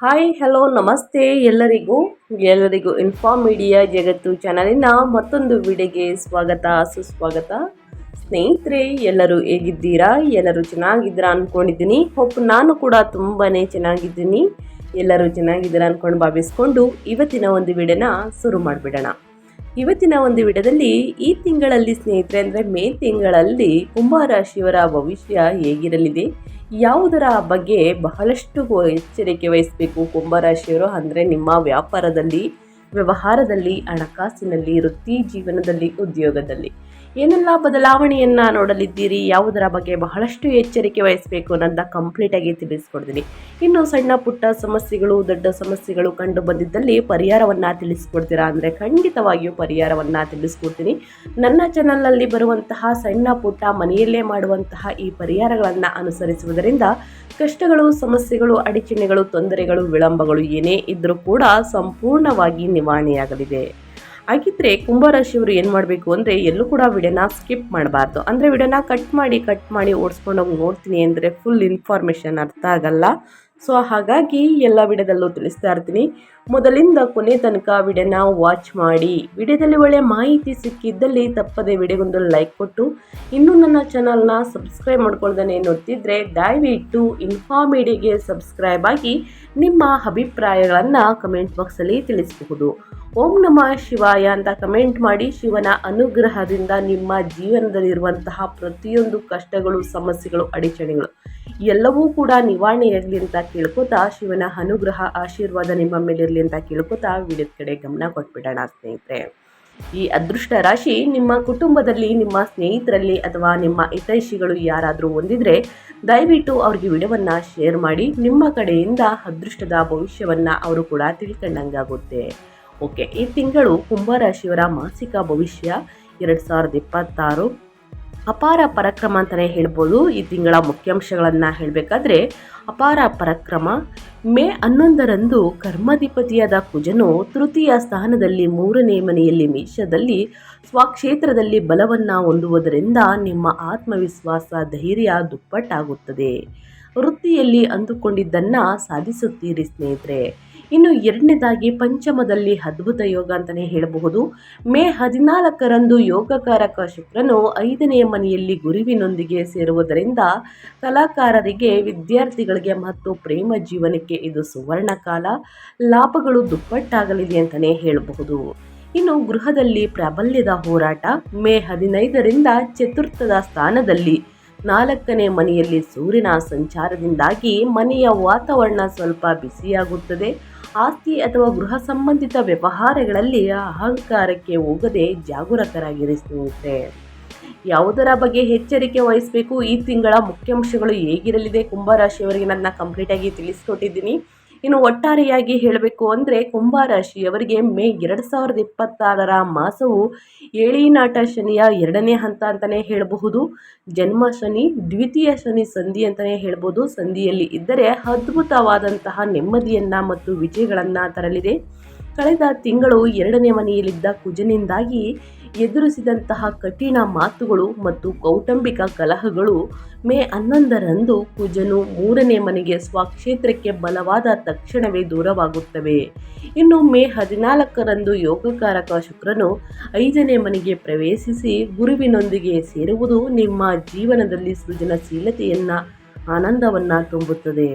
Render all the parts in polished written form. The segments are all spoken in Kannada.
ಹಾಯ್ ಹಲೋ ನಮಸ್ತೆ ಎಲ್ಲರಿಗೂ ಇನ್ಫಾರ್ಮ್ ಮೀಡಿಯಾ ಜಗತ್ತು ಚಾನಲಿನ ಮತ್ತೊಂದು ವಿಡಿಯೋಗೆ ಸ್ವಾಗತ ಸುಸ್ವಾಗತ. ಸ್ನೇಹಿತರೆ, ಎಲ್ಲರೂ ಹೇಗಿದ್ದೀರಾ? ಎಲ್ಲರೂ ಚೆನ್ನಾಗಿದ್ದೀರಾ ಅಂದ್ಕೊಂಡಿದ್ದೀನಿ. ನಾನು ಕೂಡ ತುಂಬಾ ಚೆನ್ನಾಗಿದ್ದೀನಿ. ಎಲ್ಲರೂ ಚೆನ್ನಾಗಿದ್ದೀರಾ ಅಂದ್ಕೊಂಡು ಭಾವಿಸ್ಕೊಂಡು ಇವತ್ತಿನ ಒಂದು ವಿಡಿಯೋನ ಶುರು ಮಾಡಿಬಿಡೋಣ. ಇವತ್ತಿನ ಒಂದು ವಿಡಿಯೋದಲ್ಲಿ ಈ ತಿಂಗಳಲ್ಲಿ ಸ್ನೇಹಿತರೆ, ಅಂದರೆ ಮೇ ತಿಂಗಳಲ್ಲಿ ಕುಂಭರಾಶಿಯವರ ಭವಿಷ್ಯ ಹೇಗಿರಲಿದೆ, ಯಾವುದರ ಬಗ್ಗೆ ಬಹಳಷ್ಟು ಎಚ್ಚರಿಕೆ ವಹಿಸಬೇಕು ಕುಂಭರಾಶಿಯವರು, ಅಂದರೆ ನಿಮ್ಮ ವ್ಯಾಪಾರದಲ್ಲಿ, ವ್ಯವಹಾರದಲ್ಲಿ, ಹಣಕಾಸಿನಲ್ಲಿ, ವೃತ್ತಿ ಜೀವನದಲ್ಲಿ, ಉದ್ಯೋಗದಲ್ಲಿ ಏನೆಲ್ಲ ಬದಲಾವಣೆಯನ್ನು ನೋಡಲಿದ್ದೀರಿ, ಯಾವುದರ ಬಗ್ಗೆ ಬಹಳಷ್ಟು ಎಚ್ಚರಿಕೆ ವಹಿಸಬೇಕು ಅನ್ನೋದನ್ನ ಕಂಪ್ಲೀಟಾಗಿ ತಿಳಿಸ್ಕೊಡ್ತೀನಿ. ಇನ್ನು ಸಣ್ಣ ಪುಟ್ಟ ಸಮಸ್ಯೆಗಳು, ದೊಡ್ಡ ಸಮಸ್ಯೆಗಳು ಕಂಡು ಬಂದಿದ್ದಲ್ಲಿ ಪರಿಹಾರವನ್ನು ತಿಳಿಸ್ಕೊಡ್ತೀರಾ ಅಂದರೆ ಖಂಡಿತವಾಗಿಯೂ ಪರಿಹಾರವನ್ನು ತಿಳಿಸ್ಕೊಡ್ತೀನಿ. ನನ್ನ ಚಾನಲ್ನಲ್ಲಿ ಬರುವಂತಹ ಸಣ್ಣ ಪುಟ್ಟ ಮನೆಯಲ್ಲೇ ಮಾಡುವಂತಹ ಈ ಪರಿಹಾರಗಳನ್ನು ಅನುಸರಿಸುವುದರಿಂದ ಕಷ್ಟಗಳು, ಸಮಸ್ಯೆಗಳು, ಅಡಚಣೆಗಳು, ತೊಂದರೆಗಳು, ವಿಳಂಬಗಳು ಏನೇ ಇದ್ದರೂ ಕೂಡ ಸಂಪೂರ್ಣವಾಗಿ ನಿವಾರಣೆಯಾಗಲಿದೆ. ಹಾಗಿದ್ರೆ ಕುಂಭರಾಶಿಯವರು ಏನು ಮಾಡಬೇಕು ಅಂದರೆ ಎಲ್ಲೂ ಕೂಡ ವಿಡಿಯೋನ ಸ್ಕಿಪ್ ಮಾಡಬಾರ್ದು. ಅಂದರೆ ವಿಡಿಯೋನ ಕಟ್ ಮಾಡಿ ಓಡಿಸ್ಕೊಂಡೋಗಿ ನೋಡ್ತೀನಿ ಅಂದರೆ ಫುಲ್ ಇನ್ಫಾರ್ಮೇಷನ್ ಅರ್ಥ ಆಗಲ್ಲ. ಸೊ ಹಾಗಾಗಿ ಎಲ್ಲ ವಿಡಿಯೋದಲ್ಲೂ ತಿಳಿಸ್ತಾ ಇರ್ತೀನಿ. ಮೊದಲಿಂದ ಕೊನೆ ತನಕ ವಿಡಿಯೋನ ವಾಚ್ ಮಾಡಿ. ವಿಡಿಯೋದಲ್ಲಿ ಒಳ್ಳೆಯ ಮಾಹಿತಿ ಸಿಕ್ಕಿದ್ದಲ್ಲಿ ತಪ್ಪದೆ ವಿಡಿಯೋಗೊಂದು ಲೈಕ್ ಕೊಟ್ಟು, ಇನ್ನೂ ನನ್ನ ಚಾನಲ್ನ ಸಬ್ಸ್ಕ್ರೈಬ್ ಮಾಡ್ಕೊಳ್ದೇ ನೋಡ್ತಿದ್ರೆ ದಯವಿಟ್ಟು ಇನ್ಫಾರ್ಮ್ ಮೀಡಿಯಾಗೆ ಸಬ್ಸ್ಕ್ರೈಬ್ ಆಗಿ ನಿಮ್ಮ ಅಭಿಪ್ರಾಯಗಳನ್ನು ಕಮೆಂಟ್ ಬಾಕ್ಸಲ್ಲಿ ತಿಳಿಸಬಹುದು. ಓಂ ನಮಃ ಶಿವಾಯ ಅಂತ ಕಮೆಂಟ್ ಮಾಡಿ. ಶಿವನ ಅನುಗ್ರಹದಿಂದ ನಿಮ್ಮ ಜೀವನದಲ್ಲಿರುವಂತಹ ಪ್ರತಿಯೊಂದು ಕಷ್ಟಗಳು, ಸಮಸ್ಯೆಗಳು, ಅಡಚಣೆಗಳು ಎಲ್ಲವೂ ಕೂಡ ನಿವಾರಣೆಯಾಗಲಿ ಅಂತ ಕೇಳ್ಕೊತಾ, ಶಿವನ ಅನುಗ್ರಹ ಆಶೀರ್ವಾದ ನಿಮ್ಮ ಮೇಲಿರಲಿ ಅಂತ ಕೇಳ್ಕೊತಾ ವಿಡಿಯೋದ ಕಡೆ ಗಮನ ಕೊಟ್ಬಿಡೋಣ ಸ್ನೇಹಿತರೆ. ಈ ಅದೃಷ್ಟ ರಾಶಿ ನಿಮ್ಮ ಕುಟುಂಬದಲ್ಲಿ, ನಿಮ್ಮ ಸ್ನೇಹಿತರಲ್ಲಿ ಅಥವಾ ನಿಮ್ಮ ಹಿತೈಷಿಗಳು ಯಾರಾದರೂ ಹೊಂದಿದ್ರೆ ದಯವಿಟ್ಟು ಅವ್ರಿಗೆ ವಿಡಿಯೋವನ್ನು ಶೇರ್ ಮಾಡಿ. ನಿಮ್ಮ ಕಡೆಯಿಂದ ಅದೃಷ್ಟದ ಭವಿಷ್ಯವನ್ನು ಅವರು ಕೂಡ ತಿಳ್ಕೊಂಡಂಗಾಗುತ್ತೆ. ಓಕೆ, ಈ ತಿಂಗಳು ಕುಂಭರಾಶಿಯವರ ಮಾಸಿಕ ಭವಿಷ್ಯ 2026 ಅಪಾರ ಪರಾಕ್ರಮ ಅಂತಲೇ ಹೇಳ್ಬೋದು. ಈ ತಿಂಗಳ ಮುಖ್ಯಾಂಶಗಳನ್ನು ಹೇಳಬೇಕಾದ್ರೆ, ಅಪಾರ ಪರಾಕ್ರಮ. ಮೇ 11ರಂದು ಕರ್ಮಾಧಿಪತಿಯಾದ ಕುಜನು ತೃತೀಯ ಸ್ಥಾನದಲ್ಲಿ 3ನೇ ಮನೆಯಲ್ಲಿ ಮೇಷದಲ್ಲಿ ಸ್ವಕ್ಷೇತ್ರದಲ್ಲಿ ಬಲವನ್ನು ಹೊಂದುವುದರಿಂದ ನಿಮ್ಮ ಆತ್ಮವಿಶ್ವಾಸ, ಧೈರ್ಯ ದುಪ್ಪಟ್ಟಾಗುತ್ತದೆ. ವೃತ್ತಿಯಲ್ಲಿ ಅಂದುಕೊಂಡಿದ್ದನ್ನು ಸಾಧಿಸುತ್ತೀರಿ ಸ್ನೇಹಿತರೆ. ಇನ್ನು ಎರಡನೇದಾಗಿ ಪಂಚಮದಲ್ಲಿ ಅದ್ಭುತ ಯೋಗ ಅಂತಲೇ ಹೇಳಬಹುದು. ಮೇ 14ರಂದು ಯೋಗಕಾರಕ ಶುಕ್ರನು 5ನೇ ಮನೆಯಲ್ಲಿ ಗುರುವಿನೊಂದಿಗೆ ಸೇರುವುದರಿಂದ ಕಲಾಕಾರರಿಗೆ, ವಿದ್ಯಾರ್ಥಿಗಳಿಗೆ ಮತ್ತು ಪ್ರೇಮ ಜೀವನಕ್ಕೆ ಇದು ಸುವರ್ಣ ಕಾಲ. ಲಾಭಗಳು ದುಪ್ಪಟ್ಟಾಗಲಿದೆ ಅಂತಲೇ ಹೇಳಬಹುದು. ಇನ್ನು ಗೃಹದಲ್ಲಿ ಪ್ರಾಬಲ್ಯದ ಹೋರಾಟ. ಮೇ 15ರಿಂದ ಚತುರ್ಥದ ಸ್ಥಾನದಲ್ಲಿ 4ನೇ ಮನೆಯಲ್ಲಿ ಸೂರ್ಯನ ಸಂಚಾರದಿಂದಾಗಿ ಮನೆಯ ವಾತಾವರಣ ಸ್ವಲ್ಪ ಬಿಸಿಯಾಗುತ್ತದೆ. ಆಸ್ತಿ ಅಥವಾ ಗೃಹ ಸಂಬಂಧಿತ ವ್ಯವಹಾರಗಳಲ್ಲಿ ಅಹಂಕಾರಕ್ಕೆ ಹೋಗದೆ ಜಾಗರೂಕರಾಗಿರಿ ಸ್ನೇಹಿತರೆ. ಯಾವುದರ ಬಗ್ಗೆ ಎಚ್ಚರಿಕೆ ವಹಿಸಬೇಕು, ಈ ತಿಂಗಳ ಮುಖ್ಯಾಂಶಗಳು ಹೇಗಿರಲಿದೆ ಕುಂಭರಾಶಿಯವರಿಗೆ ನನ್ನ ಕಂಪ್ಲೀಟಾಗಿ ತಿಳಿಸ್ಕೊಟ್ಟಿದ್ದೀನಿ. ಇನ್ನು ಒಟ್ಟಾರೆಯಾಗಿ ಹೇಳಬೇಕು ಅಂದರೆ ಕುಂಭರಾಶಿಯವರಿಗೆ ಮೇ 2026 ಮಾಸವು ಏಳೀನಾಟ ಶನಿಯ 2ನೇ ಹಂತ ಅಂತಲೇ ಹೇಳಬಹುದು. ಜನ್ಮ ಶನಿ, ದ್ವಿತೀಯ ಶನಿ ಸಂಧಿ ಅಂತಲೇ ಹೇಳ್ಬೋದು. ಸಂಧಿಯಲ್ಲಿ ಇದ್ದರೆ ಅದ್ಭುತವಾದಂತಹ ನೆಮ್ಮದಿಯನ್ನು ಮತ್ತು ವಿಜಯಗಳನ್ನು ತರಲಿದೆ. ಕಳೆದ ತಿಂಗಳು 2ನೇ ಮನೆಯಲ್ಲಿದ್ದ ಕುಜನಿಂದಾಗಿ ಎದುರಿಸಿದಂತಹ ಕಠಿಣ ಮಾತುಗಳು ಮತ್ತು ಕೌಟುಂಬಿಕ ಕಲಹಗಳು ಮೇ 11ರಂದು ಕುಜನು 3ನೇ ಮನೆಗೆ ಸ್ವಕ್ಷೇತ್ರಕ್ಕೆ ಬಲವಾದ ತಕ್ಷಣವೇ ದೂರವಾಗುತ್ತವೆ. ಇನ್ನು ಮೇ 14ರಂದು ಯೋಗಕಾರಕ ಶುಕ್ರನು 5ನೇ ಮನೆಗೆ ಪ್ರವೇಶಿಸಿ ಗುರುವಿನೊಂದಿಗೆ ಸೇರುವುದು ನಿಮ್ಮ ಜೀವನದಲ್ಲಿ ಸೃಜನಶೀಲತೆಯನ್ನು, ಆನಂದವನ್ನು ತುಂಬುತ್ತದೆ.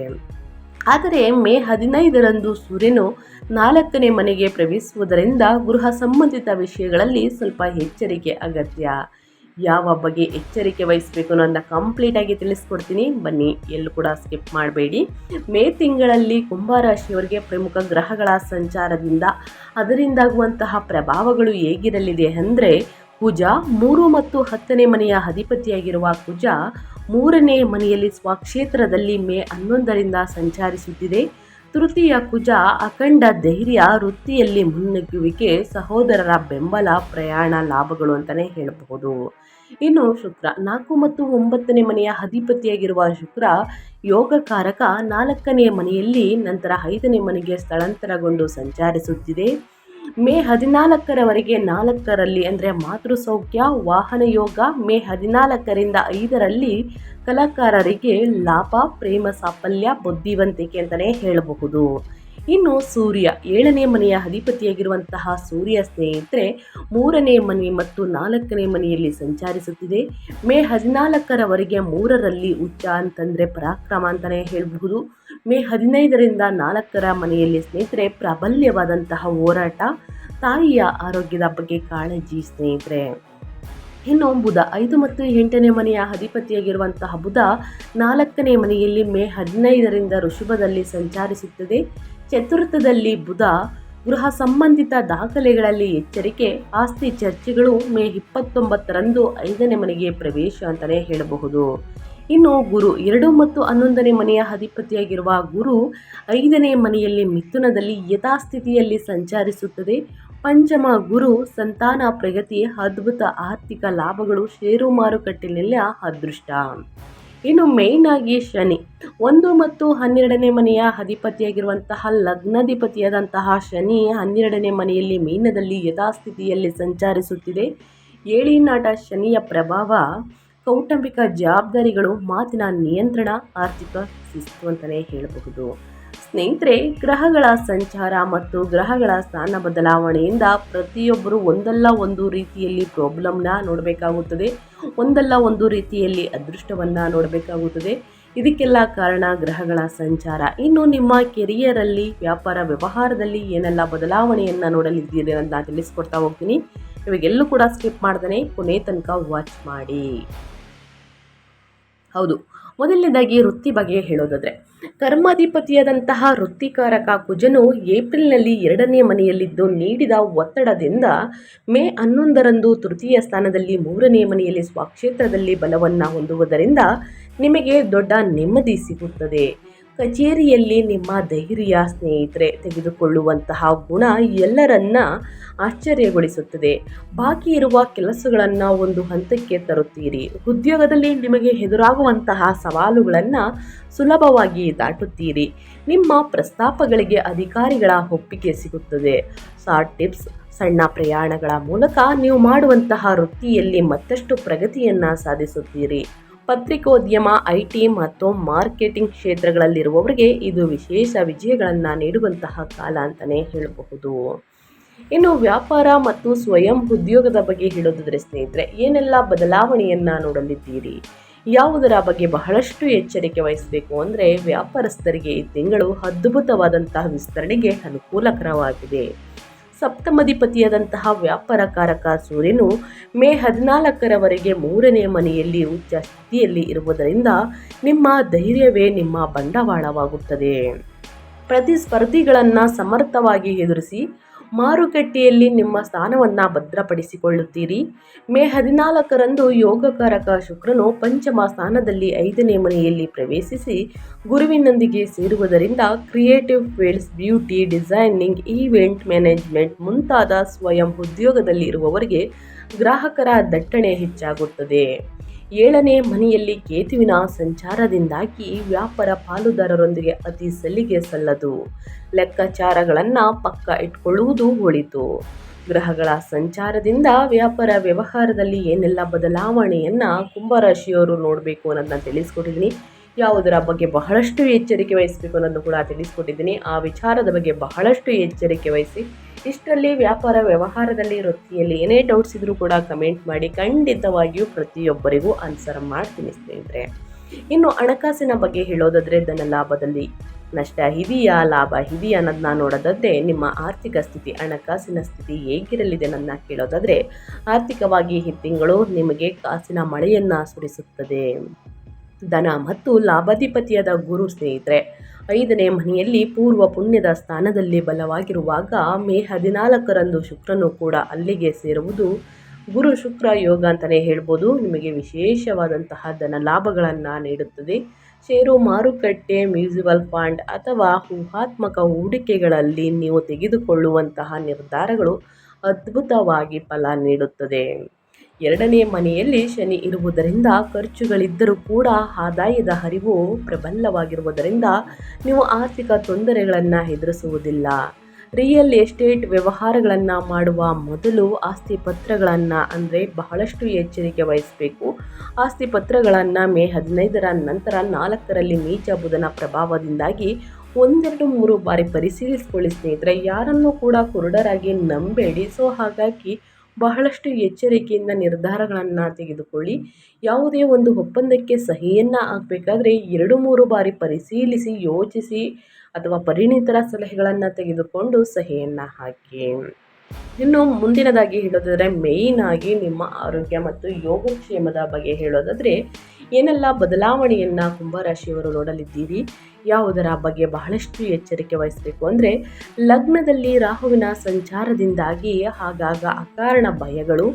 ಆದರೆ ಮೇ 15ರಂದು ಸೂರ್ಯನು 4ನೇ ಮನೆಗೆ ಪ್ರವೇಶಿಸುವುದರಿಂದ ಗೃಹ ಸಂಬಂಧಿತ ವಿಷಯಗಳಲ್ಲಿ ಸ್ವಲ್ಪ ಎಚ್ಚರಿಕೆ ಅಗತ್ಯ. ಯಾವ ಬಗ್ಗೆ ಎಚ್ಚರಿಕೆ ವಹಿಸಬೇಕು ಅನ್ನೋದನ್ನ ಕಂಪ್ಲೀಟಾಗಿ ತಿಳಿಸ್ಕೊಡ್ತೀನಿ. ಬನ್ನಿ, ಎಲ್ಲೂ ಕೂಡ ಸ್ಕಿಪ್ ಮಾಡಬೇಡಿ. ಮೇ ತಿಂಗಳಲ್ಲಿ ಕುಂಭರಾಶಿಯವರಿಗೆ ಪ್ರಮುಖ ಗ್ರಹಗಳ ಸಂಚಾರದಿಂದ ಅದರಿಂದಾಗುವಂತಹ ಪ್ರಭಾವಗಳು ಹೇಗಿರಲಿದೆ ಅಂದರೆ, ಕುಜ 3 ಮತ್ತು 10ನೇ ಮನೆಯ ಅಧಿಪತಿಯಾಗಿರುವ ಕುಜ 3ನೇ ಮನೆಯಲ್ಲಿ ಸ್ವಕ್ಷೇತ್ರದಲ್ಲಿ ಮೇ 11ರಿಂದ ಸಂಚರಿಸುತ್ತಿದೆ. ತೃತೀಯ ಕುಜ ಅಖಂಡ ಧೈರ್ಯ, ವೃತ್ತಿಯಲ್ಲಿ ಮುನ್ನುಗ್ಗುವಿಕೆ, ಸಹೋದರರ ಬೆಂಬಲ, ಪ್ರಯಾಣ, ಲಾಭಗಳು ಅಂತಲೇ ಹೇಳಬಹುದು. ಇನ್ನು ಶುಕ್ರ 4 ಮತ್ತು 9ನೇ ಮನೆಯ ಅಧಿಪತಿಯಾಗಿರುವ ಶುಕ್ರ ಯೋಗಕಾರಕ 4ನೇ ಮನೆಯಲ್ಲಿ, ನಂತರ 5ನೇ ಮನೆಗೆ ಸ್ಥಳಾಂತರಗೊಂಡು ಸಂಚರಿಸುತ್ತಿದೆ. ಮೇ 14ರವರೆಗೆ 4ರಲ್ಲಿ ಅಂದರೆ ಮಾತೃಸೌಖ್ಯ, ವಾಹನ ಯೋಗ. ಮೇ 14ರಿಂದ 5ರಲ್ಲಿ ಕಲಾಕಾರರಿಗೆ ಲಾಭ, ಪ್ರೇಮ ಸಾಫಲ್ಯ, ಬುದ್ಧಿವಂತಿಕೆ ಅಂತಲೇ ಹೇಳಬಹುದು. ಇನ್ನು ಸೂರ್ಯ 7ನೇ ಮನೆಯ ಅಧಿಪತಿಯಾಗಿರುವಂತಹ ಸೂರ್ಯ ಸ್ನೇಹಿತರೆ 3ನೇ ಮನೆ ಮತ್ತು 4ನೇ ಮನೆಯಲ್ಲಿ ಸಂಚರಿಸುತ್ತಿದೆ. ಮೇ 14ರವರೆಗೆ 3ರಲ್ಲಿ ಉಚ್ಚ ಅಂತಂದರೆ ಪರಾಕ್ರಮ ಅಂತಲೇ ಹೇಳಬಹುದು. ಮೇ 15ರಿಂದ 4ರ ಮನೆಯಲ್ಲಿ ಸ್ನೇಹಿತರೆ ಪ್ರಾಬಲ್ಯವಾದಂತಹ ಹೋರಾಟ, ತಾಯಿಯ ಆರೋಗ್ಯದ ಬಗ್ಗೆ ಕಾಳಜಿ ಸ್ನೇಹಿತರೆ. ಇನ್ನು ಬುಧ 5 ಮತ್ತು 8ನೇ ಮನೆಯ ಅಧಿಪತಿಯಾಗಿರುವಂತಹ ಬುಧ 4ನೇ ಮನೆಯಲ್ಲಿ ಮೇ 15ರಿಂದ ಋಷಭದಲ್ಲಿ ಸಂಚರಿಸುತ್ತದೆ. ಚತುರ್ಥದಲ್ಲಿ ಬುಧ ಗೃಹ ಸಂಬಂಧಿತ ದಾಖಲೆಗಳಲ್ಲಿ ಎಚ್ಚರಿಕೆ, ಆಸ್ತಿ ಚರ್ಚೆಗಳು. ಮೇ 29ರಂದು 5ನೇ ಮನೆಗೆ ಪ್ರವೇಶ ಅಂತಲೇ ಹೇಳಬಹುದು. ಇನ್ನು ಗುರು 2 ಮತ್ತು 11ನೇ ಮನೆಯ ಅಧಿಪತಿಯಾಗಿರುವ ಗುರು 5ನೇ ಮನೆಯಲ್ಲಿ ಮಿಥುನದಲ್ಲಿ ಯಥಾಸ್ಥಿತಿಯಲ್ಲಿ ಸಂಚರಿಸುತ್ತದೆ. ಪಂಚಮ ಗುರು ಸಂತಾನ ಪ್ರಗತಿ, ಅದ್ಭುತ ಆರ್ಥಿಕ ಲಾಭಗಳು, ಷೇರು ಮಾರುಕಟ್ಟೆಯಲ್ಲಿ ಅದೃಷ್ಟ. ಇನ್ನು ಮೇಯ್ನ್ ಆಗಿ ಶನಿ 1 ಮತ್ತು 12ನೇ ಮನೆಯ ಅಧಿಪತಿಯಾಗಿರುವಂತಹ ಲಗ್ನಾಧಿಪತಿಯಾದಂತಹ ಶನಿ 12ನೇ ಮನೆಯಲ್ಲಿ ಮೀನದಲ್ಲಿ ಯಥಾಸ್ಥಿತಿಯಲ್ಲಿ ಸಂಚರಿಸುತ್ತಿದೆ. ಏಳಿನಾಟ ಶನಿಯ ಪ್ರಭಾವ ಕೌಟುಂಬಿಕ ಜವಾಬ್ದಾರಿಗಳು, ಮಾತಿನ ನಿಯಂತ್ರಣ, ಆರ್ಥಿಕ ಶಿಸ್ತು ಅಂತಲೇ ಹೇಳಬಹುದು. ಸ್ನೇಹಿತರೆ, ಗ್ರಹಗಳ ಸಂಚಾರ ಮತ್ತು ಗ್ರಹಗಳ ಸ್ಥಾನ ಬದಲಾವಣೆಯಿಂದ ಪ್ರತಿಯೊಬ್ಬರು ಒಂದಲ್ಲ ಒಂದು ರೀತಿಯಲ್ಲಿ ಪ್ರಾಬ್ಲಮ್ನ ನೋಡಬೇಕಾಗುತ್ತದೆ, ಒಂದಲ್ಲ ಒಂದು ರೀತಿಯಲ್ಲಿ ಅದೃಷ್ಟವನ್ನು ನೋಡಬೇಕಾಗುತ್ತದೆ. ಇದಕ್ಕೆಲ್ಲ ಕಾರಣ ಗ್ರಹಗಳ ಸಂಚಾರ. ಇನ್ನು ನಿಮ್ಮ ಕೆರಿಯರಲ್ಲಿ, ವ್ಯಾಪಾರ ವ್ಯವಹಾರದಲ್ಲಿ ಏನೆಲ್ಲ ಬದಲಾವಣೆಯನ್ನು ನೋಡಲಿದ್ದೀರಿ ಅಂತ ತಿಳಿಸ್ಕೊಡ್ತಾ ಹೋಗ್ತೀನಿ. ಇವಾಗೆಲ್ಲೂ ಕೂಡ ಸ್ಕಿಪ್ ಮಾಡ್ದೇ ಕೊನೆ ತನಕ ವಾಚ್ ಮಾಡಿ. ಹೌದು, ಮೊದಲನೇದಾಗಿ ವೃತ್ತಿ ಬಗ್ಗೆ ಹೇಳೋದಾದರೆ, ಕರ್ಮಾಧಿಪತಿಯಾದಂತಹ ವೃತ್ತಿಕಾರಕ ಕುಜನು ಏಪ್ರಿಲ್ನಲ್ಲಿ 2ನೇ ಮನೆಯಲ್ಲಿದ್ದು ನೀಡಿದ ಒತ್ತಡದಿಂದ ಮೇ 11ರಂದು ತೃತೀಯ ಸ್ಥಾನದಲ್ಲಿ 3ನೇ ಮನೆಯಲ್ಲಿ ಸ್ವಕ್ಷೇತ್ರದಲ್ಲಿ ಬಲವನ್ನು ಹೊಂದುವುದರಿಂದ ನಿಮಗೆ ದೊಡ್ಡ ನೆಮ್ಮದಿ ಸಿಗುತ್ತದೆ. ಕಚೇರಿಯಲ್ಲಿ ನಿಮ್ಮ ಧೈರ್ಯ ಸ್ನೇಹಿತರೆ ತೆಗೆದುಕೊಳ್ಳುವಂತಹ ಗುಣ ಎಲ್ಲರನ್ನ ಆಶ್ಚರ್ಯಗೊಳಿಸುತ್ತದೆ. ಬಾಕಿ ಇರುವ ಕೆಲಸಗಳನ್ನು ಒಂದು ಹಂತಕ್ಕೆ ತರುತ್ತೀರಿ. ಉದ್ಯೋಗದಲ್ಲಿ ನಿಮಗೆ ಎದುರಾಗುವಂತಹ ಸವಾಲುಗಳನ್ನು ಸುಲಭವಾಗಿ ದಾಟುತ್ತೀರಿ. ನಿಮ್ಮ ಪ್ರಸ್ತಾಪಗಳಿಗೆ ಅಧಿಕಾರಿಗಳ ಒಪ್ಪಿಗೆ ಸಿಗುತ್ತದೆ. ಶಾರ್ಟ್ ಟಿಪ್ಸ್, ಸಣ್ಣ ಪ್ರಯಾಣಗಳ ಮೂಲಕ ನೀವು ಮಾಡುವಂತಹ ವೃತ್ತಿಯಲ್ಲಿ ಮತ್ತಷ್ಟು ಪ್ರಗತಿಯನ್ನು ಸಾಧಿಸುತ್ತೀರಿ. ಪತ್ರಿಕೋದ್ಯಮ, IT ಮತ್ತು ಮಾರ್ಕೆಟಿಂಗ್ ಕ್ಷೇತ್ರಗಳಲ್ಲಿರುವವರಿಗೆ ಇದು ವಿಶೇಷ ವಿಜಯಗಳನ್ನು ನೀಡುವಂತಹ ಕಾಲ ಅಂತಲೇ ಹೇಳಬಹುದು. ಇನ್ನು ವ್ಯಾಪಾರ ಮತ್ತು ಸ್ವಯಂ ಉದ್ಯೋಗದ ಬಗ್ಗೆ ಹೇಳೋದಾದರೆ ಸ್ನೇಹಿತರೆ, ಏನೆಲ್ಲ ಬದಲಾವಣೆಯನ್ನು ನೋಡಲಿದ್ದೀರಿ, ಯಾವುದರ ಬಗ್ಗೆ ಬಹಳಷ್ಟು ಎಚ್ಚರಿಕೆ ವಹಿಸಬೇಕು ಅಂದರೆ, ವ್ಯಾಪಾರಸ್ಥರಿಗೆ ಈ ತಿಂಗಳು ಅದ್ಭುತವಾದಂತಹ ವಿಸ್ತರಣೆಗೆ ಅನುಕೂಲಕರವಾಗಿದೆ. ಸಪ್ತಮಾಧಿಪತಿಯಾದಂತಹ ವ್ಯಾಪಾರಕಾರಕ ಸೂರ್ಯನು ಮೇ 14ರವರೆಗೆ 3ನೇ ಮನೆಯಲ್ಲಿ ಉಚ್ಚ ಸ್ಥಿತಿಯಲ್ಲಿ ಇರುವುದರಿಂದ ನಿಮ್ಮ ಧೈರ್ಯವೇ ನಿಮ್ಮ ಬಂಡವಾಳವಾಗುತ್ತದೆ. ಪ್ರತಿಸ್ಪರ್ಧಿಗಳನ್ನು ಸಮರ್ಥವಾಗಿ ಎದುರಿಸಿ ಮಾರುಕಟ್ಟೆಯಲ್ಲಿ ನಿಮ್ಮ ಸ್ಥಾನವನ್ನು ಭದ್ರಪಡಿಸಿಕೊಳ್ಳುತ್ತೀರಿ. ಮೇ 14ರಂದು ಯೋಗಕಾರಕ ಶುಕ್ರನು ಪಂಚಮ ಸ್ಥಾನದಲ್ಲಿ 5ನೇ ಮನೆಯಲ್ಲಿ ಪ್ರವೇಶಿಸಿ ಗುರುವಿನೊಂದಿಗೆ ಸೇರುವುದರಿಂದ creative fields, beauty, designing, event management ಮುಂತಾದ ಸ್ವಯಂ ಉದ್ಯೋಗದಲ್ಲಿ ಇರುವವರಿಗೆ ಗ್ರಾಹಕರ ದಟ್ಟಣೆ ಹೆಚ್ಚಾಗುತ್ತದೆ. 7ನೇ ಮನೆಯಲ್ಲಿ ಕೇತುವಿನ ಸಂಚಾರದಿಂದಾಗಿ ವ್ಯಾಪಾರ ಪಾಲುದಾರರೊಂದಿಗೆ ಅತಿ ಸಲಿಗೆ ಸಲ್ಲದು. ಲೆಕ್ಕಾಚಾರಗಳನ್ನು ಪಕ್ಕ ಇಟ್ಕೊಳ್ಳುವುದು ಒಳಿತು. ಗ್ರಹಗಳ ಸಂಚಾರದಿಂದ ವ್ಯಾಪಾರ ವ್ಯವಹಾರದಲ್ಲಿ ಏನೆಲ್ಲ ಬದಲಾವಣೆಯನ್ನು ಕುಂಭರಾಶಿಯವರು ನೋಡಬೇಕು ಅನ್ನೋದನ್ನ ತಿಳಿಸ್ಕೊಟ್ಟಿದ್ದೀನಿ. ಯಾವುದರ ಬಗ್ಗೆ ಬಹಳಷ್ಟು ಎಚ್ಚರಿಕೆ ವಹಿಸಬೇಕು ಅನ್ನೋದು ಕೂಡ ತಿಳಿಸ್ಕೊಟ್ಟಿದ್ದೀನಿ. ಆ ವಿಚಾರದ ಬಗ್ಗೆ ಬಹಳಷ್ಟು ಎಚ್ಚರಿಕೆ ವಹಿಸಿ. ಇಷ್ಟರಲ್ಲಿ ವ್ಯಾಪಾರ ವ್ಯವಹಾರದಲ್ಲಿ, ವೃತ್ತಿಯಲ್ಲಿ ಏನೇ ಡೌಟ್ಸ್ ಇದ್ರೂ ಕೂಡ ಕಮೆಂಟ್ ಮಾಡಿ, ಖಂಡಿತವಾಗಿಯೂ ಪ್ರತಿಯೊಬ್ಬರಿಗೂ ಆನ್ಸರ್ ಮಾಡ್ತೀನಿ ಸ್ನೇಹಿತರೆ. ಇನ್ನು ಹಣಕಾಸಿನ ಬಗ್ಗೆ ಹೇಳೋದಾದರೆ, ಧನ ಲಾಭದಲ್ಲಿ ನಷ್ಟ ಇದೆಯಾ, ಲಾಭ ಇದೆಯಾ ಅನ್ನೋದನ್ನ ನೋಡೋದಾದರೆ, ನಿಮ್ಮ ಆರ್ಥಿಕ ಸ್ಥಿತಿ, ಹಣಕಾಸಿನ ಸ್ಥಿತಿ ಹೇಗಿರಲಿದೆ ಅನ್ನೋದನ್ನ ಕೇಳೋದಾದರೆ, ಆರ್ಥಿಕವಾಗಿ ಈ ತಿಂಗಳು ನಿಮಗೆ ಕಾಸಿನ ಮಳೆಯನ್ನು ಸುರಿಸುತ್ತದೆ. ಧನ ಮತ್ತು ಲಾಭಾಧಿಪತಿಯಾದ ಗುರು ಸ್ನೇಹಿತರೆ 5ನೇ ಮನೆಯಲ್ಲಿ ಪೂರ್ವ ಪುಣ್ಯದ ಸ್ಥಾನದಲ್ಲಿ ಬಲವಾಗಿರುವಾಗ ಮೇ 14ರಂದು ಶುಕ್ರನು ಕೂಡ ಅಲ್ಲಿಗೆ ಸೇರುವುದು ಗುರು ಶುಕ್ರ ಯೋಗ ಅಂತಲೇ ಹೇಳ್ಬೋದು. ನಿಮಗೆ ವಿಶೇಷವಾದಂತಹ ಧನ ಲಾಭಗಳನ್ನು ನೀಡುತ್ತದೆ. ಷೇರು ಮಾರುಕಟ್ಟೆ, ಮ್ಯೂಚುವಲ್ ಫಂಡ್ ಅಥವಾ ಊಹಾತ್ಮಕ ಹೂಡಿಕೆಗಳಲ್ಲಿ ನೀವು ತೆಗೆದುಕೊಳ್ಳುವಂತಹ ನಿರ್ಧಾರಗಳು ಅದ್ಭುತವಾಗಿ ಫಲ ನೀಡುತ್ತದೆ. 2ನೇ ಮನೆಯಲ್ಲಿ ಶನಿ ಇರುವುದರಿಂದ ಖರ್ಚುಗಳಿದ್ದರೂ ಕೂಡ ಆದಾಯದ ಹರಿವು ಪ್ರಬಲವಾಗಿರುವುದರಿಂದ ನೀವು ಆರ್ಥಿಕ ತೊಂದರೆಗಳನ್ನು ಎದುರಿಸುವುದಿಲ್ಲ. ರಿಯಲ್ ಎಸ್ಟೇಟ್ ವ್ಯವಹಾರಗಳನ್ನು ಮಾಡುವ ಮೊದಲು ಆಸ್ತಿ ಪತ್ರಗಳನ್ನು ಅಂದರೆ ಬಹಳಷ್ಟು ಎಚ್ಚರಿಕೆ ವಹಿಸಬೇಕು. ಆಸ್ತಿ ಪತ್ರಗಳನ್ನು ಮೇ 15ರ ನಂತರ 4ರಲ್ಲಿ ನೀಚ ಬುಧನ ಪ್ರಭಾವದಿಂದಾಗಿ 1-2-3 ಬಾರಿ ಪರಿಶೀಲಿಸಿಕೊಳ್ಳಿ ಸ್ನೇಹಿತರೆ. ಯಾರನ್ನೂ ಕೂಡ ಕುರುಡರಾಗಿ ನಂಬೇಡಿ. ಸೊ ಹಾಗಾಗಿ ಬಹಳಷ್ಟು ಎಚ್ಚರಿಕೆಯಿಂದ ನಿರ್ಧಾರಗಳನ್ನು ತೆಗೆದುಕೊಳ್ಳಿ. ಯಾವುದೇ ಒಂದು ಒಪ್ಪಂದಕ್ಕೆ ಸಹಿಯನ್ನು ಹಾಕಬೇಕಾದ್ರೆ 2-3 ಬಾರಿ ಪರಿಶೀಲಿಸಿ ಯೋಚಿಸಿ ಅಥವಾ ಪರಿಣಿತರ ಸಲಹೆಗಳನ್ನು ತೆಗೆದುಕೊಂಡು ಸಹಿಯನ್ನು ಹಾಕಿ. ಇನ್ನು ಮುಂದಿನದಾಗಿ ಹೇಳೋದಾದರೆ ಮೇಯ್ನ್ ಆಗಿ ನಿಮ್ಮ ಆರೋಗ್ಯ ಮತ್ತು ಯೋಗಕ್ಷೇಮದ ಬಗ್ಗೆ ಹೇಳೋದಾದರೆ ಏನೆಲ್ಲ ಬದಲಾವಣೆಯನ್ನು ಕುಂಭರಾಶಿಯವರು ನೋಡಲಿದ್ದೀರಿ, ಯಾವುದರ ಬಗ್ಗೆ ಬಹಳಷ್ಟು ಎಚ್ಚರಿಕೆ ವಹಿಸಬೇಕು ಅಂದರೆ, ಲಗ್ನದಲ್ಲಿ ರಾಹುವಿನ ಸಂಚಾರದಿಂದಾಗಿ ಆಗಾಗ ಅಕಾರಣ ಭಯಗಳು,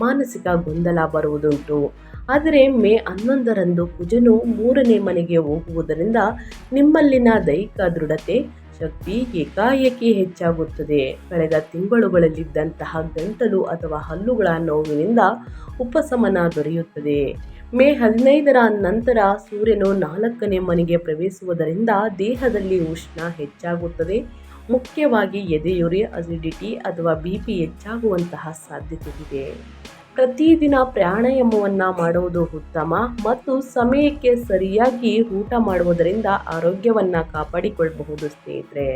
ಮಾನಸಿಕ ಗೊಂದಲ ಬರುವುದುಂಟು. ಆದರೆ ಮೇ 11ರಂದು ಕುಜನು 3ನೇ ಮನೆಗೆ ಹೋಗುವುದರಿಂದ ನಿಮ್ಮಲ್ಲಿನ ದೈಹಿಕ ದೃಢತೆ ಶಕ್ತಿ ಏಕಾಏಕಿ ಹೆಚ್ಚಾಗುತ್ತದೆ. ಕಳೆದ ತಿಂಗಳುಗಳಲ್ಲಿದ್ದಂತಹ ಗಂಟಲು ಅಥವಾ ಹಲ್ಲುಗಳ ನೋವಿನಿಂದ ಉಪಶಮನ ದೊರೆಯುತ್ತದೆ. ಮೇ 15ರ ನಂತರ ಸೂರ್ಯನು 4ನೇ ಮನೆಗೆ ಪ್ರವೇಶಿಸುವುದರಿಂದ ದೇಹದಲ್ಲಿ ಉಷ್ಣ ಹೆಚ್ಚಾಗುತ್ತದೆ. ಮುಖ್ಯವಾಗಿ ಎದೆಯುರಿ, ಅಸಿಡಿಟಿ ಅಥವಾ BP ಹೆಚ್ಚಾಗುವಂತಹ ಸಾಧ್ಯತೆ ಇದೆ. ಪ್ರತಿದಿನ ಪ್ರಾಣಾಯಾಮವನ್ನು ಮಾಡುವುದು ಉತ್ತಮ ಮತ್ತು ಸಮಯಕ್ಕೆ ಸರಿಯಾಗಿ ಊಟ ಮಾಡುವುದರಿಂದ ಆರೋಗ್ಯವನ್ನು ಕಾಪಾಡಿಕೊಳ್ಳಬಹುದು ಸ್ನೇಹಿತರೆ.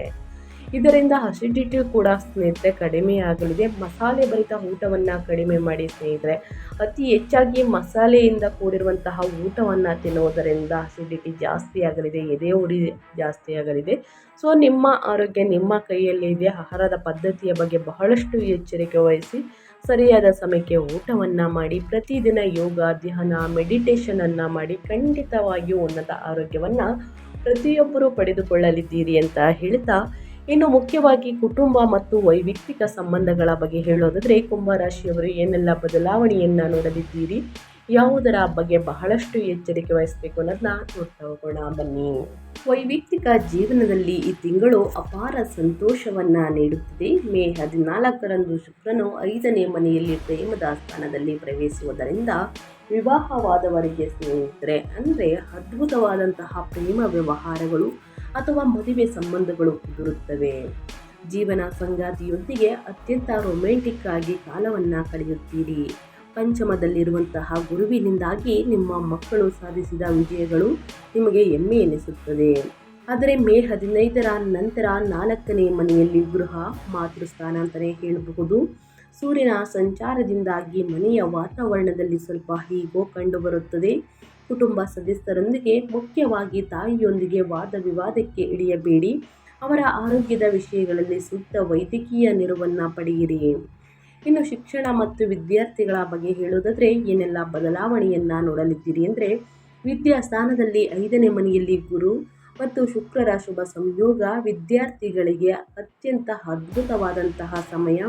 ಇದರಿಂದ ಅಸಿಡಿಟಿ ಕೂಡ ಸ್ನೇಹಿತರೆ ಕಡಿಮೆಯಾಗಲಿದೆ. ಮಸಾಲೆ ಭರಿತ ಊಟವನ್ನು ಕಡಿಮೆ ಮಾಡಿ ಸ್ನೇಹಿತರೆ. ಅತಿ ಹೆಚ್ಚಾಗಿ ಮಸಾಲೆಯಿಂದ ಕೂಡಿರುವಂತಹ ಊಟವನ್ನು ತಿನ್ನುವುದರಿಂದ ಅಸಿಡಿಟಿ ಜಾಸ್ತಿ ಆಗಲಿದೆ, ಎದೆ ಉರಿ ಜಾಸ್ತಿ ಆಗಲಿದೆ. ಸೊ ನಿಮ್ಮ ಆರೋಗ್ಯ ನಿಮ್ಮ ಕೈಯಲ್ಲಿದೆ. ಆಹಾರದ ಪದ್ಧತಿಯ ಬಗ್ಗೆ ಬಹಳಷ್ಟು ಎಚ್ಚರಿಕೆ ವಹಿಸಿ ಸರಿಯಾದ ಸಮಯಕ್ಕೆ ಊಟವನ್ನು ಮಾಡಿ, ಪ್ರತಿದಿನ ಯೋಗ, ಧ್ಯಾನ, ಮೆಡಿಟೇಷನನ್ನು ಮಾಡಿ ಖಂಡಿತವಾಗಿಯೂ ಉನ್ನತ ಆರೋಗ್ಯವನ್ನು ಪ್ರತಿಯೊಬ್ಬರೂ ಪಡೆದುಕೊಳ್ಳಲಿದ್ದೀರಿ ಅಂತ ಹೇಳ್ತಾ, ಇನ್ನು ಮುಖ್ಯವಾಗಿ ಕುಟುಂಬ ಮತ್ತು ವೈಯಕ್ತಿಕ ಸಂಬಂಧಗಳ ಬಗ್ಗೆ ಹೇಳೋದಾದರೆ ಕುಂಭರಾಶಿಯವರು ಏನೆಲ್ಲ ಬದಲಾವಣೆಯನ್ನು ನೋಡಲಿದ್ದೀರಿ, ಯಾವುದರ ಬಗ್ಗೆ ಬಹಳಷ್ಟು ಎಚ್ಚರಿಕೆ ವಹಿಸಬೇಕು ಅನ್ನೋದನ್ನ ನೋಡ್ತಾ ಹೋಗೋಣ ಬನ್ನಿ. ವೈಯಕ್ತಿಕ ಜೀವನದಲ್ಲಿ ಈ ತಿಂಗಳು ಅಪಾರ ಸಂತೋಷವನ್ನು ನೀಡುತ್ತದೆ. ಮೇ 14ರಂದು ಶುಕ್ರನು 5ನೇ ಮನೆಯಲ್ಲಿ ಪ್ರೇಮದ ಸ್ಥಾನದಲ್ಲಿ ಪ್ರವೇಶಿಸುವುದರಿಂದ ವಿವಾಹವಾದವರಿಗೆ ಸ್ನೇಹಿತರೆ ಅಂದರೆ ಅದ್ಭುತವಾದಂತಹ ಪ್ರೇಮ ವ್ಯವಹಾರಗಳು ಅಥವಾ ಮದುವೆ ಸಂಬಂಧಗಳು ಕುದುರುತ್ತವೆ. ಜೀವನ ಸಂಗಾತಿಯೊಂದಿಗೆ ಅತ್ಯಂತ ರೊಮ್ಯಾಂಟಿಕ್ ಆಗಿ ಕಾಲವನ್ನು ಕಳೆಯುತ್ತೀರಿ. ಪಂಚಮದಲ್ಲಿರುವಂತಹ ಗುರುವಿನಿಂದಾಗಿ ನಿಮ್ಮ ಮಕ್ಕಳು ಸಾಧಿಸಿದ ವಿಜಯಗಳು ನಿಮಗೆ ಹೆಮ್ಮೆ ಎನಿಸುತ್ತದೆ. ಆದರೆ ಮೇ 15ರ ನಂತರ 4ನೇ ಮನೆಯಲ್ಲಿ ಗೃಹ ಮಾತೃಸ್ಥಾನ ಅಂತಲೇ ಹೇಳಬಹುದು. ಸೂರ್ಯನ ಸಂಚಾರದಿಂದಾಗಿ ಮನೆಯ ವಾತಾವರಣದಲ್ಲಿ ಸ್ವಲ್ಪ ಹೀಗೋ ಕಂಡುಬರುತ್ತದೆ. ಕುಟುಂಬ ಸದಸ್ಯರೊಂದಿಗೆ ಮುಖ್ಯವಾಗಿ ತಾಯಿಯೊಂದಿಗೆ ವಾದ ವಿವಾದಕ್ಕೆ ಇಳಿಯಬೇಡಿ. ಅವರ ಆರೋಗ್ಯದ ವಿಷಯಗಳಲ್ಲಿ ಸೂಕ್ತ ವೈದ್ಯಕೀಯ ನೆರವನ್ನು ಪಡೆಯಿರಿ. ಇನ್ನು ಶಿಕ್ಷಣ ಮತ್ತು ವಿದ್ಯಾರ್ಥಿಗಳ ಬಗ್ಗೆ ಹೇಳೋದಾದರೆ ಏನೆಲ್ಲ ಬದಲಾವಣೆಯನ್ನು ನೋಡಲಿದ್ದೀರಿ ಅಂದರೆ, ವಿದ್ಯಾಸ್ಥಾನದಲ್ಲಿ 5ನೇ ಮನೆಯಲ್ಲಿ ಗುರು ಮತ್ತು ಶುಕ್ರರ ಶುಭ ಸಂಯೋಗ ವಿದ್ಯಾರ್ಥಿಗಳಿಗೆ ಅತ್ಯಂತ ಅದ್ಭುತವಾದಂತಹ ಸಮಯ.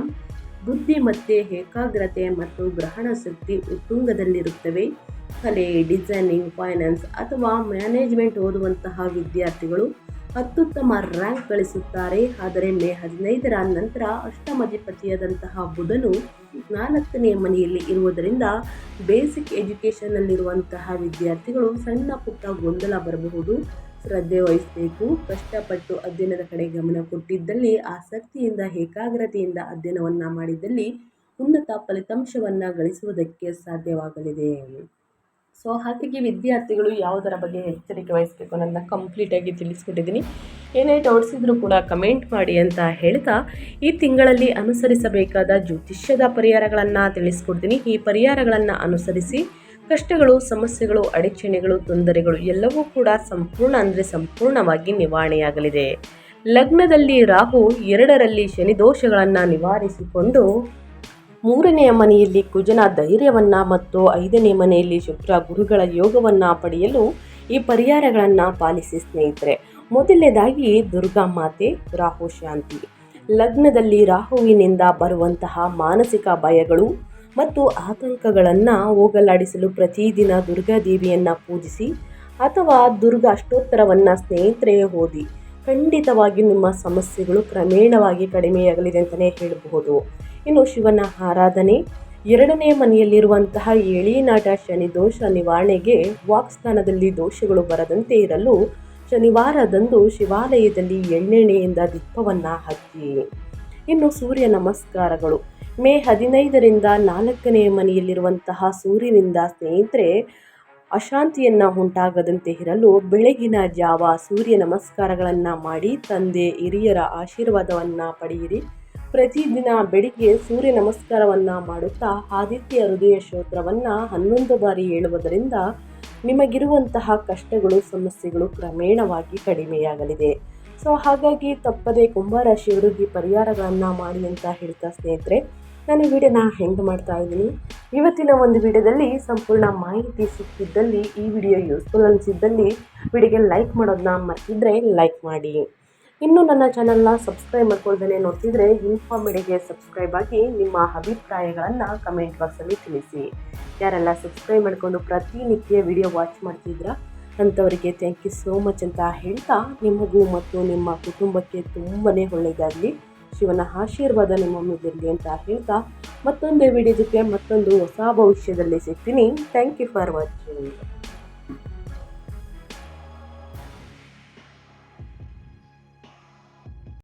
ಬುದ್ಧಿ ಮತ್ತು ಏಕಾಗ್ರತೆ ಮತ್ತು ಗ್ರಹಣ ಶಕ್ತಿ ಉತ್ತುಂಗದಲ್ಲಿರುತ್ತವೆ. ಕಲೆ, ಡಿಸೈನಿಂಗ್, ಫೈನಾನ್ಸ್ ಅಥವಾ ಮ್ಯಾನೇಜ್ಮೆಂಟ್ ಓದುವಂತಹ ವಿದ್ಯಾರ್ಥಿಗಳು ಅತ್ಯುತ್ತಮ ರ್ಯಾಂಕ್ ಗಳಿಸುತ್ತಾರೆ. ಆದರೆ ಮೇ 15ರ ನಂತರ ಅಷ್ಟಮಾಧಿಪತಿಯಾದಂತಹ ಬುಧನು 4ನೇ ಮನೆಯಲ್ಲಿ ಇರುವುದರಿಂದ ಬೇಸಿಕ್ ಎಜುಕೇಷನ್ನಲ್ಲಿರುವಂತಹ ವಿದ್ಯಾರ್ಥಿಗಳು ಸಣ್ಣ ಪುಟ್ಟ ಗೊಂದಲ ಬರಬಹುದು. ಶ್ರದ್ಧೆ ವಹಿಸಬೇಕು. ಕಷ್ಟಪಟ್ಟು ಅಧ್ಯಯನದ ಕಡೆ ಗಮನ ಕೊಟ್ಟಿದ್ದಲ್ಲಿ, ಆಸಕ್ತಿಯಿಂದ ಏಕಾಗ್ರತೆಯಿಂದ ಅಧ್ಯಯನವನ್ನು ಮಾಡಿದ್ದಲ್ಲಿ ಉನ್ನತ ಫಲಿತಾಂಶವನ್ನು ಗಳಿಸುವುದಕ್ಕೆ ಸಾಧ್ಯವಾಗಲಿದೆ. ಸೊ ಹಾಗಾಗಿ ವಿದ್ಯಾರ್ಥಿಗಳು ಯಾವುದರ ಬಗ್ಗೆ ಎಚ್ಚರಿಕೆ ವಹಿಸಬೇಕು ಅನ್ನೋದನ್ನ ಕಂಪ್ಲೀಟಾಗಿ ತಿಳಿಸ್ಕೊಟ್ಟಿದ್ದೀನಿ. ಏನೇ ಡೌಟ್ಸ್ ಇದ್ದರೂ ಕೂಡ ಕಮೆಂಟ್ ಮಾಡಿ ಅಂತ ಹೇಳ್ತಾ, ಈ ತಿಂಗಳಲ್ಲಿ ಅನುಸರಿಸಬೇಕಾದ ಜ್ಯೋತಿಷ್ಯದ ಪರಿಹಾರಗಳನ್ನು ತಿಳಿಸ್ಕೊಡ್ತೀನಿ. ಈ ಪರಿಹಾರಗಳನ್ನು ಅನುಸರಿಸಿ ಕಷ್ಟಗಳು, ಸಮಸ್ಯೆಗಳು, ಅಡಚಣೆಗಳು, ತೊಂದರೆಗಳು ಎಲ್ಲವೂ ಕೂಡ ಸಂಪೂರ್ಣವಾಗಿ ನಿವಾರಣೆಯಾಗಲಿದೆ. ಲಗ್ನದಲ್ಲಿ ರಾಹು, 2ರಲ್ಲಿ ಶನಿ ದೋಷಗಳನ್ನು ನಿವಾರಿಸಿಕೊಂಡು 3ನೇ ಮನೆಯಲ್ಲಿ ಕುಜನ ಧೈರ್ಯವನ್ನು ಮತ್ತು 5ನೇ ಮನೆಯಲ್ಲಿ ಶುಕ್ರ ಗುರುಗಳ ಯೋಗವನ್ನು ಪಡೆಯಲು ಈ ಪರಿಹಾರಗಳನ್ನು ಪಾಲಿಸಿ ಸ್ನೇಹಿತರೆ. ಮೊದಲನೇದಾಗಿ ದುರ್ಗಾ ಮಾತೆ ರಾಹು ಶಾಂತಿ. ಲಗ್ನದಲ್ಲಿ ರಾಹುವಿನಿಂದ ಬರುವಂತಹ ಮಾನಸಿಕ ಭಯಗಳು ಮತ್ತು ಆತಂಕಗಳನ್ನು ಹೋಗಲಾಡಿಸಲು ಪ್ರತಿದಿನ ದುರ್ಗಾದೇವಿಯನ್ನು ಪೂಜಿಸಿ ಅಥವಾ ದುರ್ಗಾ ಅಷ್ಟೋತ್ತರವನ್ನು ಸ್ನೇಹಿತರೆ ಓದಿ. ಖಂಡಿತವಾಗಿ ನಿಮ್ಮ ಸಮಸ್ಯೆಗಳು ಕ್ರಮೇಣವಾಗಿ ಕಡಿಮೆಯಾಗಲಿದೆ ಅಂತಲೇ ಹೇಳಬಹುದು. ಇನ್ನು ಶಿವನ ಆರಾಧನೆ. 2ನೇ ಮನೆಯಲ್ಲಿರುವಂತಹ ಏಳಿನಾಟ ಶನಿ ದೋಷ ನಿವಾರಣೆಗೆ ವಾಕ್ಸ್ಥಾನದಲ್ಲಿ ದೋಷಗಳು ಬರದಂತೆ ಇರಲು ಶನಿವಾರದಂದು ಶಿವಾಲಯದಲ್ಲಿ ಎಳ್ಳೆಣ್ಣೆಯಿಂದ ದೀಪವನ್ನು ಹಚ್ಚಿ. ಇನ್ನು ಸೂರ್ಯ ನಮಸ್ಕಾರಗಳು ಮೇ 15ರಿಂದ 4ನೇ ಮನೆಯಲ್ಲಿರುವಂತಹ ಸೂರ್ಯನಿಂದ ಸ್ನೇಹಿತರೆ ಅಶಾಂತಿಯನ್ನು ಉಂಟಾಗದಂತೆ ಇರಲು ಬೆಳಗಿನ ಜಾವ ಸೂರ್ಯ ನಮಸ್ಕಾರಗಳನ್ನು ಮಾಡಿ ತಂದೆ ಹಿರಿಯರ ಆಶೀರ್ವಾದವನ್ನು ಪಡೆಯಿರಿ. ಪ್ರತಿದಿನ ಬೆಳಿಗ್ಗೆ ಸೂರ್ಯ ನಮಸ್ಕಾರವನ್ನು ಮಾಡುತ್ತಾ ಆದಿತ್ಯ ಹೃದಯ ಸ್ತೋತ್ರವನ್ನು 11 ಬಾರಿ ಹೇಳುವುದರಿಂದ ನಿಮಗಿರುವಂತಹ ಕಷ್ಟಗಳು ಸಮಸ್ಯೆಗಳು ಕ್ರಮೇಣವಾಗಿ ಕಡಿಮೆಯಾಗಲಿದೆ. ಸೊ ಹಾಗಾಗಿ ತಪ್ಪದೆ ಕುಂಭರಾಶಿಯವರು ಈ ಪರಿಹಾರಗಳನ್ನು ಮಾಡಿ ಅಂತ ಹೇಳ್ತಾ ಸ್ನೇಹಿತರೆ ನಾನು ವಿಡಿಯೋನ ಹೆಂಗೆ ಮಾಡ್ತಾ ಇದ್ದೀನಿ. ಇವತ್ತಿನ ಒಂದು ವಿಡಿಯೋದಲ್ಲಿ ಸಂಪೂರ್ಣ ಮಾಹಿತಿ ಸಿಕ್ಕಿದ್ದಲ್ಲಿ ಈ ವಿಡಿಯೋ ಯೂಸ್ಫುಲ್ ಅನಿಸಿದ್ದಲ್ಲಿ ವಿಡಿಯೋಗೆ ಲೈಕ್ ಮಾಡೋದನ್ನ ಮರ್ತಿದ್ರೆ ಲೈಕ್ ಮಾಡಿ. ಇನ್ನು ನನ್ನ ಚಾನಲ್ನ ಸಬ್ಸ್ಕ್ರೈಬ್ ಮಾಡ್ಕೊಳ್ದೇ ನೋಡ್ತಿದ್ರೆ ಇನ್ಫಾರ್ಮೇಡಿಗೆ ಸಬ್ಸ್ಕ್ರೈಬ್ ಆಗಿ ನಿಮ್ಮ ಅಭಿಪ್ರಾಯಗಳನ್ನು ಕಮೆಂಟ್ ಬಾಕ್ಸಲ್ಲಿ ತಿಳಿಸಿ. ಯಾರೆಲ್ಲ ಸಬ್ಸ್ಕ್ರೈಬ್ ಮಾಡಿಕೊಂಡು ಪ್ರತಿನಿತ್ಯ ವಿಡಿಯೋ ವಾಚ್ ಮಾಡ್ತಿದ್ರ ಅಂಥವರಿಗೆ ಥ್ಯಾಂಕ್ ಯು ಸೋ ಮಚ್ ಅಂತ ಹೇಳ್ತಾ ನಿಮಗೂ ಮತ್ತು ನಿಮ್ಮ ಕುಟುಂಬಕ್ಕೆ ತುಂಬಾ ಒಳ್ಳೆಯದಾಗಲಿ, ಶಿವನ ಆಶೀರ್ವಾದ ನಿಮ್ಮ ಮೇಲಿರಲಿ ಅಂತ ಹೇಳ್ತಾ ಮತ್ತೊಂದು ವಿಡಿಯೋ ಜೊತೆ ಮತ್ತೊಂದು ಹೊಸ ಭವಿಷ್ಯದಲ್ಲಿ ಸಿಗ್ತೀನಿ. Thank you for watching.